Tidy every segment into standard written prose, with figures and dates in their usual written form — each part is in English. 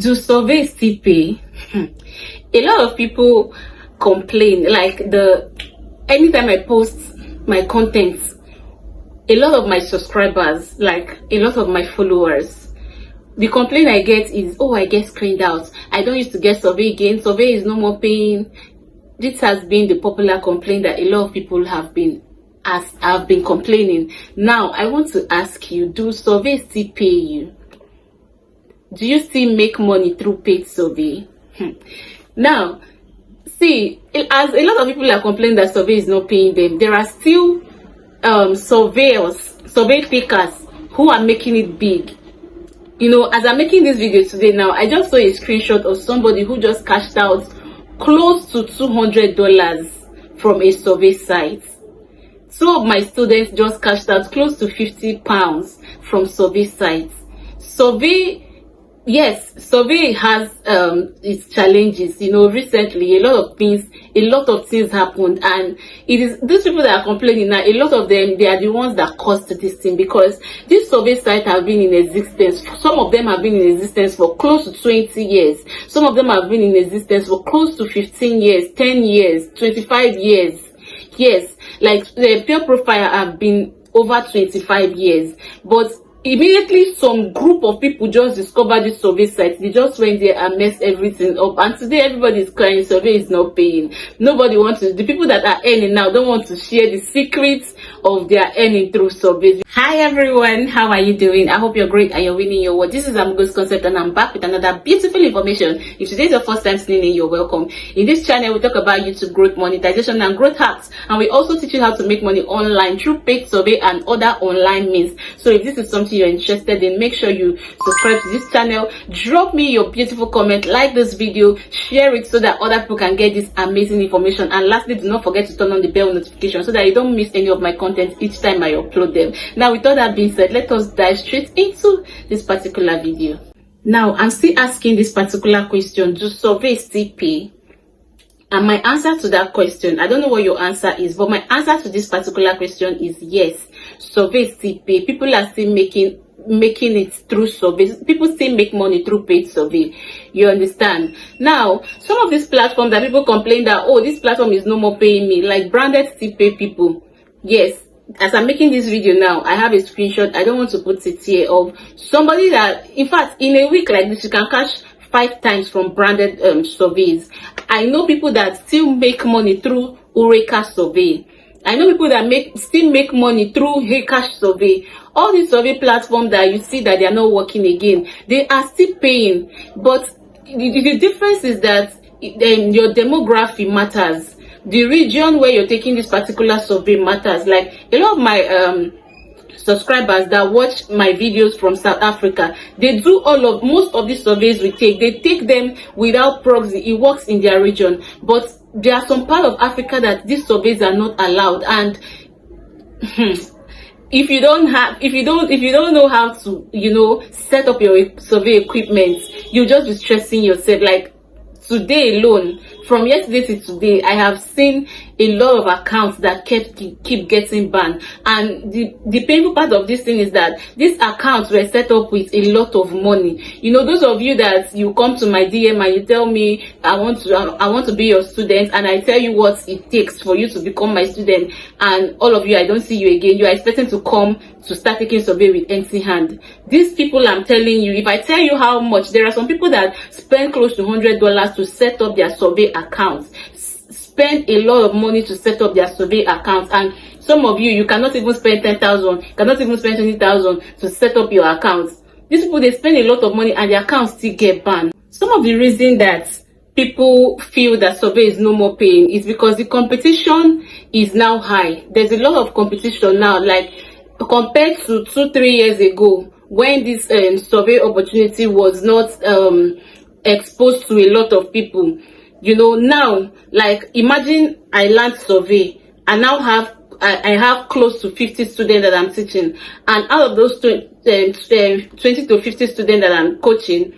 Do surveys still pay? A lot of people complain, like anytime I post my content, a lot of my subscribers, like a lot of my followers, the complaint I get is, oh, I get screened out, I don't used to get survey again, survey is no more paying. This has been the popular complaint that a lot of people have been complaining. Now I want to ask you, do surveys still pay you? Do you still make money through paid survey? Now, see, as a lot of people are complaining that survey is not paying them, there are still survey takers who are making it big. You know, as I'm making this video today now, I just saw a screenshot of somebody who just cashed out close to $200 from a survey site. Two of my students just cashed out close to £50 from survey sites. Survey has its challenges. You know, recently a lot of things happened, and it is these people that are complaining now, a lot of them, they are the ones that caused this thing, because this survey site have been in existence. Some of them have been in existence for close to 20 years. Some of them have been in existence for close to 15 years, 10 years, 25 years. Yes, like the Pure Profile have been over 25 years, but immediately some group of people just discovered this survey site. They just went there and messed everything up, and today everybody is crying survey is not paying. Nobody wants to, the people that are earning now don't want to share the secrets of their earning through surveys. Hi everyone, how are you doing? I hope you're great and you're winning your world. This is Amgo's Concept, and I'm back with another beautiful information. If today is your first time tuning in, you're welcome. In this channel, we talk about YouTube growth, monetization, and growth hacks, and we also teach you how to make money online through paid survey and other online means. So if this is something you're interested in, make sure you subscribe to this channel, drop me your beautiful comment, like this video, share it so that other people can get this amazing information, and lastly, do not forget to turn on the bell notification so that you don't miss any of my content each time I upload them. Now, with all that being said, let us dive straight into this particular video. Now, I'm still asking this particular question: do surveys still pay? And my answer to that question, I don't know what your answer is, but my answer to this particular question is yes. Surveys still pay. People are still making it through surveys. People still make money through paid survey. You understand? Now, some of these platforms that people complain that, oh, this platform is no more paying me, like Branded still pay people. Yes. As I'm making this video now, I have a screenshot. I don't want to put it here, of somebody that, in fact, in a week like this, you can cash 5 times from Branded surveys. I know people that still make money through Eureka survey. I know people that still make money through Heycash survey. All these survey platforms that you see that they are not working again, they are still paying. But the difference is that your demography matters. The region where you're taking this particular survey matters. Like a lot of my subscribers that watch my videos from South Africa, they do most of these surveys we take. They take them without proxy. It works in their region, but there are some part of Africa that these surveys are not allowed. And if you don't know how to, you know, set up your survey equipment, you just be stressing yourself. Like today alone, from yesterday to today, I have seen a lot of accounts that keep getting banned. And the painful part of this thing is that these accounts were set up with a lot of money. You know, those of you that you come to my DM and you tell me, I want to be your student, and I tell you what it takes for you to become my student, and all of you, I don't see you again. You are expecting to come to start taking survey with empty hand. These people, I'm telling you, if I tell you how much, there are some people that spend close to $100 to set up their survey accounts. Spend a lot of money to set up their survey accounts, and some of you cannot even spend 10,000, cannot even spend 20,000 to set up your accounts. These people, they spend a lot of money and their accounts still get banned. Some of the reason that people feel that survey is no more paying is because the competition is now high. There's a lot of competition now, like compared to 2-3 years ago, when this survey opportunity was not exposed to a lot of people. You know, now, like, imagine I learned survey and now I have close to 50 students that I'm teaching, and out of those 20 to 50 students that I'm coaching,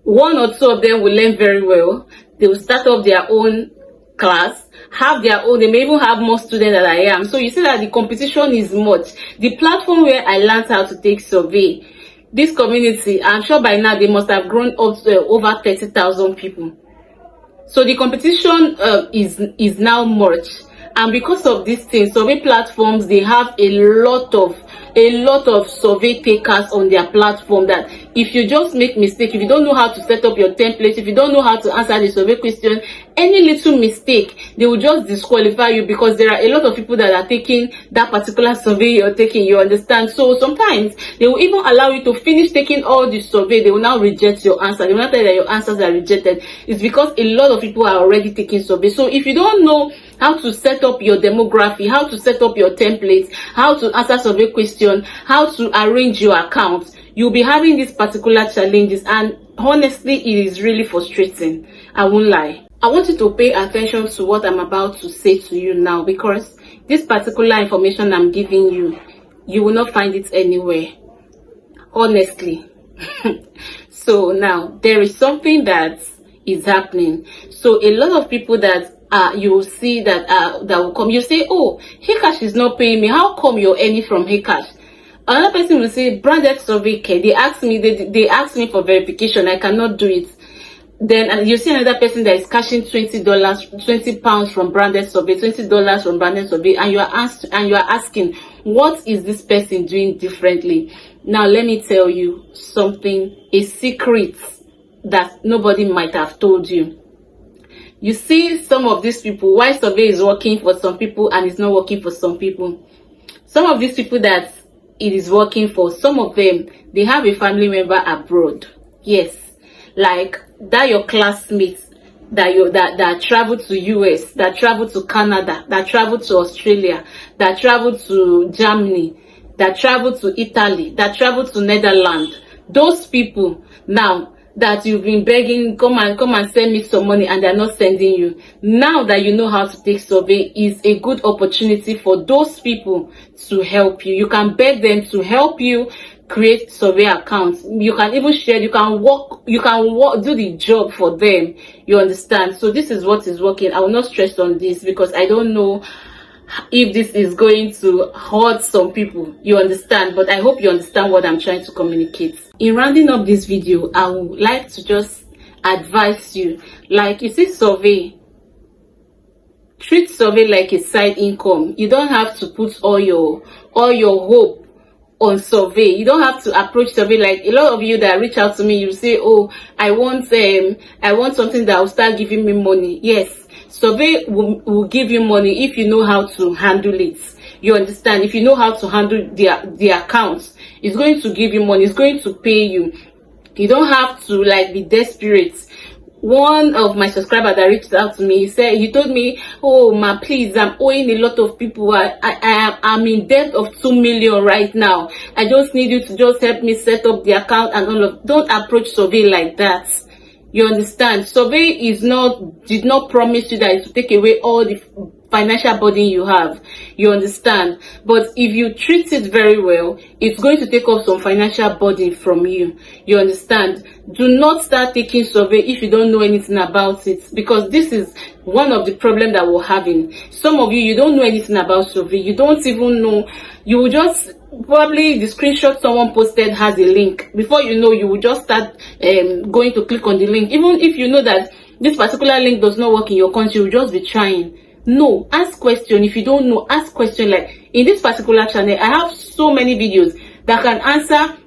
1 or 2 of them will learn very well. They will start up their own class, have their own, they may even have more students than I am. So you see that the competition is much. The platform where I learned how to take survey, this community, I'm sure by now they must have grown up to over 30,000 people. So the competition is now much, and because of this thing, survey platforms, they have a lot of survey takers on their platform, that if you just make mistake, if you don't know how to set up your template, if you don't know how to answer the survey question, any little mistake, they will just disqualify you, because there are a lot of people that are taking that particular survey you're taking, you understand? So sometimes they will even allow you to finish taking all the survey, they will now reject your answer. They will not tell you that your answers are rejected. It's because a lot of people are already taking survey. So if you don't know how to set up your demography, how to set up your template, how to answer survey question, how to arrange your account, you'll be having these particular challenges, and honestly, it is really frustrating. I won't lie. I want you to pay attention to what I'm about to say to you now, because this particular information I'm giving you, you will not find it anywhere, honestly. So now, there is something that is happening. So a lot of people that you will see that that will come, you say, oh, Heycash is not paying me, how come you're earning from Heycash? Another person will say, branded survey care, they ask me for verification, I cannot do it. Then you see another person that is cashing £20 from branded survey, $20 from branded survey, and you are asking, what is this person doing differently? Now let me tell you something, a secret that nobody might have told you. You see, some of these people, why survey is working for some people and it's not working for some people. Some of these people that it is working for, some of them, they have a family member abroad. Yes, like that your classmates that travel to US, that travel to Canada, that travel to Australia, that travel to Germany, that travel to Italy, that travel to Netherlands. Those people now that you've been begging, come and send me some money, and they're not sending you. Now that you know how to take survey, is a good opportunity for those people to help you. You can beg them to help you create survey accounts. You can even share, you can do the job for them. You understand? So this is what is working. I will not stress on this because I don't know if this is going to hurt some people, you understand, but I hope you understand what I'm trying to communicate. In rounding up this video, I would like to just advise you, like, you see, survey, treat survey like a side income. You don't have to put all your hope on survey. You don't have to approach survey like a lot of you that reach out to me, you say, oh, I want something that will start giving me money. Yes, survey will give you money if you know how to handle it. You understand? If you know how to handle the accounts, it's going to give you money, it's going to pay you. You don't have to like be desperate. One of my subscribers that reached out to me, he told me, oh ma, please, I'm owing a lot of people. I'm in debt of 2 million right now. I just need you to just help me set up the account and all of. Don't approach survey like that. You understand? Survey did not promise you that it will take away all the financial burden you have. You understand? But if you treat it very well, it's going to take off some financial burden from you. You understand? Do not start taking survey if you don't know anything about it, because this is one of the problems that we're having. Some of you don't know anything about survey. You don't even know. You will just probably the screenshot someone posted has a link. Before you know, you will just start going to click on the link. Even if you know that this particular link does not work in your country, you will just be trying. No, ask question. If you don't know, ask question. Like in this particular channel, I have so many videos that can answer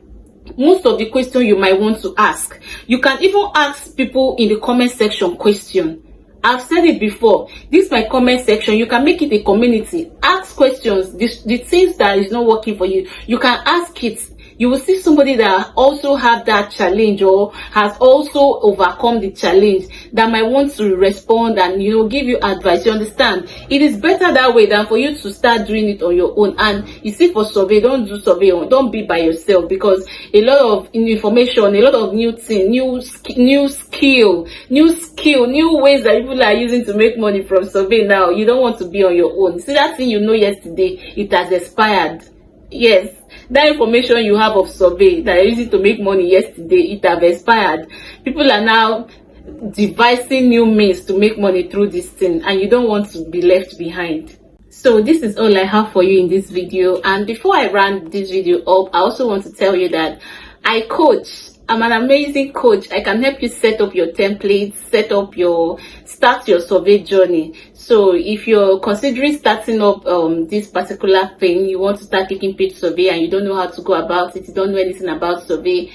most of the questions you might want to ask. You can even ask people in the comment section question. I've said it before. This is my comment section. You can make it a community. Ask questions. The things that is not working for you, you can ask it. You will see somebody that also have that challenge or has also overcome the challenge that might want to respond and, you know, give you advice. You understand? It is better that way than for you to start doing it on your own. And you see, for survey, don't do survey don't be by yourself, because a lot of information, a lot of new thing, new skill, new ways that people are using to make money from survey now. You don't want to be on your own. See, that thing you know yesterday, it has expired. Yes, that information you have of survey that are using to make money yesterday, it have expired. People are now devising new means to make money through this thing, and you don't want to be left behind. So this is all I have for you in this video. And before I round this video up, I also want to tell you that I coach. I'm an amazing coach. I can help you set up your templates, start your survey journey. So if you're considering starting up this particular thing, you want to start taking paid survey and you don't know how to go about it, you don't know anything about survey,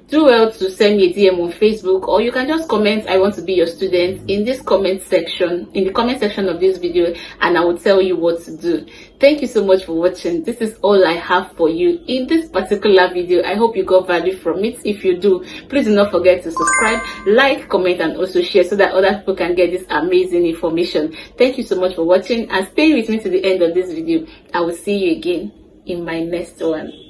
do well to send me a DM on Facebook, or you can just comment I want to be your student in this comment section, in the comment section of this video, and I will tell you what to do. Thank you so much for watching. This is all I have for you in this particular video. I hope you got value from it. If you do, please do not forget to subscribe, like, comment, and also share so that other people can get this amazing information. Thank you so much for watching and stay with me to the end of this video. I will see you again in my next one.